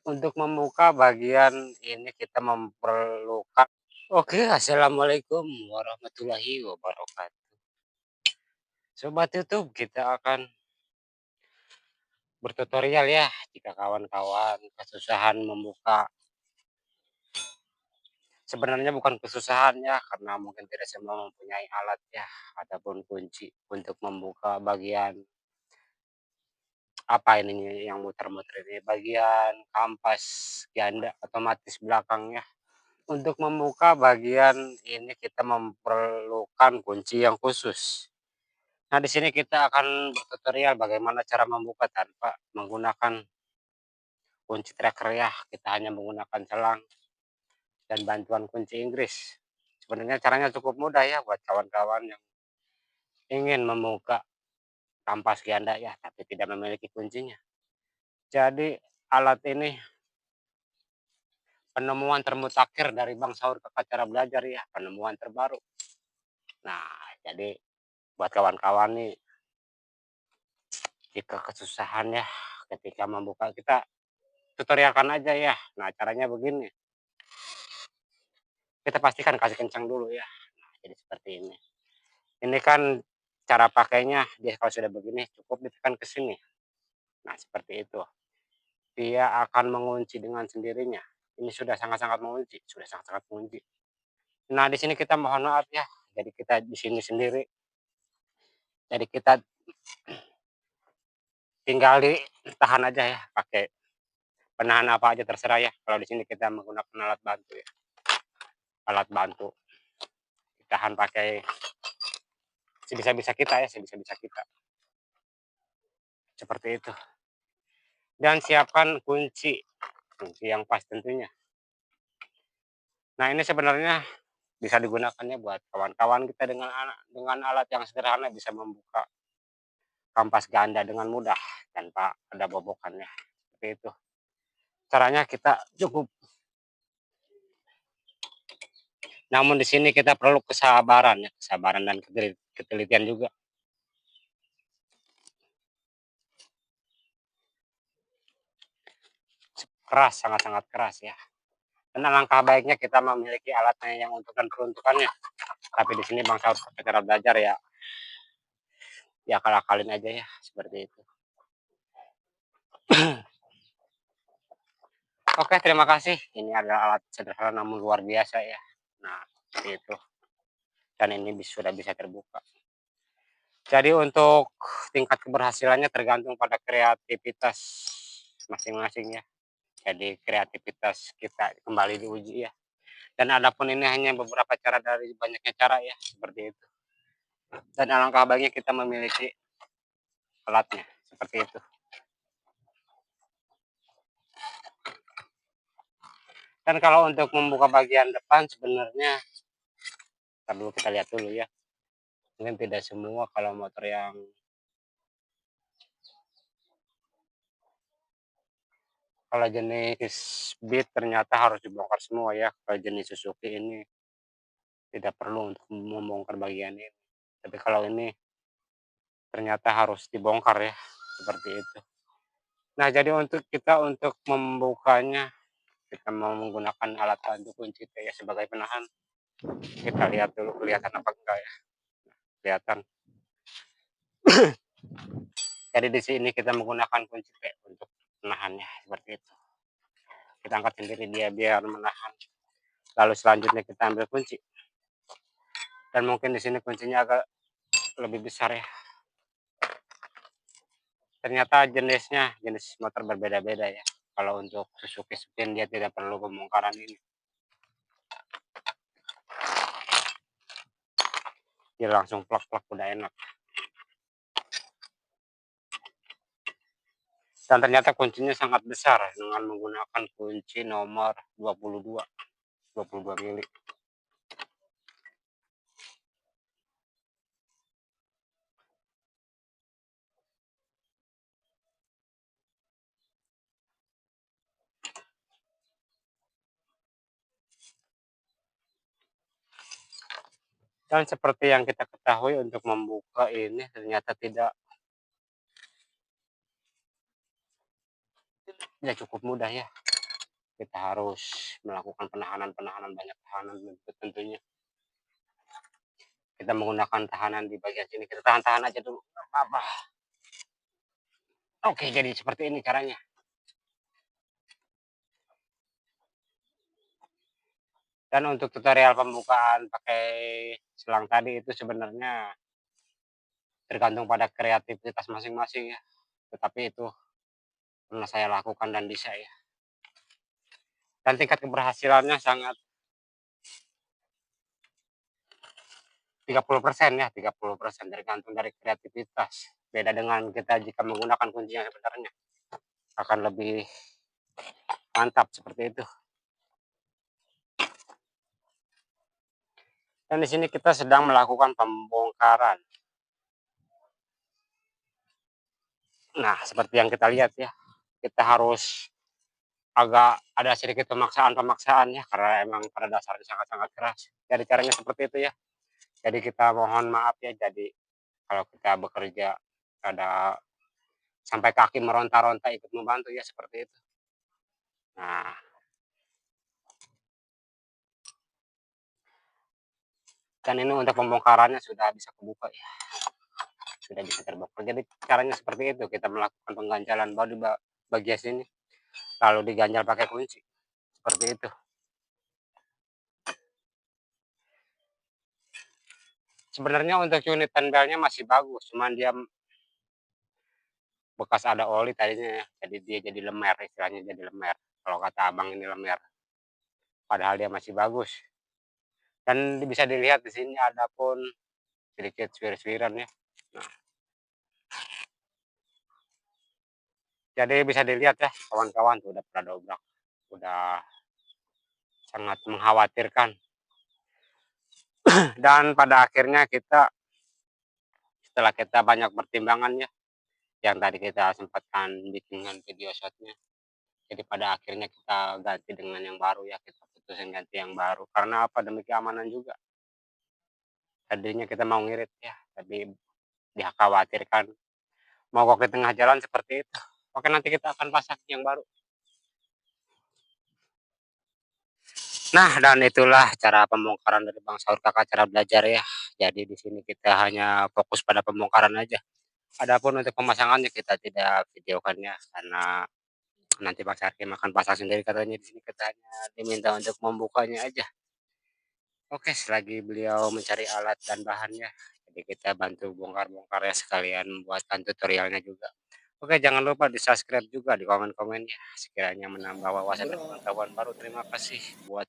Untuk membuka bagian ini kita memerlukan oke, assalamualaikum warahmatullahi wabarakatuh. Sobat YouTube, kita akan bertutorial ya. Jika kawan-kawan kesusahan membuka, sebenarnya bukan kesusahan ya, karena mungkin tidak semua mempunyai alat ya, ataupun kunci untuk membuka bagian apa ini yang muter-muter ini, bagian kampas ganda otomatis belakangnya. Untuk membuka bagian ini kita memerlukan kunci yang khusus. Nah, di sini kita akan bertutorial bagaimana cara membuka tanpa menggunakan kunci tracker ya. Kita hanya menggunakan selang dan bantuan kunci Inggris. Sebenarnya caranya cukup mudah ya buat kawan-kawan yang ingin membuka kampas ganda ya, tapi tidak memiliki kuncinya. Jadi alat ini penemuan termutakhir dari Bang Saur Kakak Cara Belajar ya, penemuan terbaru. Nah, jadi buat kawan-kawan nih, jika kesusahan ya ketika membuka, kita tutorialkan aja ya. Nah, caranya begini, kita pastikan kasih kencang dulu ya. Nah, jadi seperti ini kan cara pakainya, dia kalau sudah begini cukup ditekan ke sini. Nah, seperti itu, dia akan mengunci dengan sendirinya. Ini sudah sangat-sangat mengunci, sudah sangat-sangat mengunci. Nah, di sini kita mohon maaf ya, jadi kita di sini sendiri, jadi kita tinggal ditahan aja ya, pakai penahan apa aja terserah ya. Kalau di sini kita menggunakan alat bantu ya, alat bantu ditahan pakai sebisa-bisa kita ya, sebisa-bisa kita. Seperti itu. Dan siapkan kunci yang pas tentunya. Nah, ini sebenarnya bisa digunakannya buat kawan-kawan kita dengan alat yang sederhana bisa membuka kampas ganda dengan mudah tanpa ada bobokannya. Seperti itu. Caranya kita cukup. Namun di sini kita perlu kesabaran ya, kesabaran dan ketelitian juga. Keras, sangat-sangat keras ya. Dan alangkah baiknya kita memiliki alatnya yang untuk dan peruntukannya. Tapi di sini Bang Saur Cara Belajar ya, ya akal-akalin aja ya, seperti itu. Oke, terima kasih. Ini adalah alat sederhana namun luar biasa ya. Nah, seperti itu. Dan ini sudah bisa terbuka. Jadi untuk tingkat keberhasilannya tergantung pada kreativitas masing-masing ya. Jadi kreativitas kita kembali diuji ya. Dan adapun ini hanya beberapa cara dari banyaknya cara ya, seperti itu. Dan alangkah baiknya kita memiliki alatnya, seperti itu. Dan kalau untuk membuka bagian depan sebenarnya, dulu kita lihat dulu ya. Mungkin tidak semua kalau motor yang kalau jenis Beat ternyata harus dibongkar semua ya. Kalau jenis Suzuki ini tidak perlu untuk membongkar bagian ini. Tapi kalau ini ternyata harus dibongkar ya, seperti itu. Nah, jadi untuk membukanya, kita mau menggunakan alat bantu kunci ya sebagai penahan. Kita lihat dulu kelihatan apa enggak ya. Kelihatan. Jadi di sini kita menggunakan kunci P untuk menahannya seperti itu. Kita angkat sendiri dia biar menahan. Lalu selanjutnya kita ambil kunci. Dan mungkin di sini kuncinya agak lebih besar ya. Ternyata jenis motor berbeda-beda ya. Kalau untuk Suzuki Spin dia tidak perlu pembongkaran ini. Dia langsung plak-plak udah enak. Dan ternyata kuncinya sangat besar dengan menggunakan kunci nomor 22 mili. Dan seperti yang kita ketahui untuk membuka ini ternyata tidak cukup mudah ya. kita harus melakukan penahanan-penahanan, banyak tahanan tentunya. Kita menggunakan tahanan di bagian sini, kita tahan-tahan aja dulu, nggak apa-apa. Oke, jadi seperti ini caranya. Dan untuk tutorial pembukaan pakai selang tadi itu sebenarnya tergantung pada kreativitas masing-masing ya, tetapi itu pernah saya lakukan dan bisa ya. Dan tingkat keberhasilannya sangat 30% ya, 30% tergantung dari kreativitas. Beda dengan kita jika menggunakan kunci yang sebenarnya, akan lebih mantap seperti itu. Dan di sini kita sedang melakukan pembongkaran. Nah, seperti yang kita lihat ya, kita harus agak ada sedikit pemaksaan-pemaksaan ya, karena emang pada dasarnya sangat-sangat keras. Jadi caranya seperti itu ya. Jadi kita mohon maaf ya, jadi kalau kita bekerja ada sampai kaki meronta-ronta ikut membantu ya, seperti itu. Nah, dan ini untuk pembongkarannya sudah bisa kebuka ya, sudah bisa terbuka. Jadi caranya seperti itu, kita melakukan pengganjalan baru di bagian sini, lalu diganjal pakai kunci, seperti itu. Sebenarnya untuk unit tempelnya masih bagus, cuman dia bekas ada oli tadinya ya, jadi dia jadi lemer, istilahnya jadi lemer. Kalau kata abang ini lemer, padahal dia masih bagus. Dan bisa dilihat di sini ada pun sedikit swir-swiran ya. Nah, jadi bisa dilihat ya kawan-kawan tuh udah pada dobrak, udah sangat mengkhawatirkan. Dan pada akhirnya kita setelah kita banyak pertimbangan ya, yang tadi kita sempatkan bikinkan video shotnya, jadi pada akhirnya kita ganti dengan yang baru ya, kita putusin ganti yang baru. Karena apa? Demi keamanan juga. Tadinya kita mau ngirit ya, tapi dikhawatirkan mogok di tengah jalan seperti itu. Oke, nanti kita akan pasang yang baru. Nah, dan itulah cara pembongkaran dari Bang Saur Kakak, cara belajar ya. Jadi di sini kita hanya fokus pada pembongkaran aja. Adapun untuk pemasangannya kita tidak videokan ya, karena nanti Mas Hakim akan pasang sendiri katanya, di sini kita hanya diminta untuk membukanya aja. Oke, selagi beliau mencari alat dan bahannya, jadi kita bantu bongkar-bongkar ya, sekalian buatkan tutorialnya juga. Oke, jangan lupa di-subscribe juga, di komen-komen ya, sekiranya menambah wawasan dan pengetahuan baru. Terima kasih buat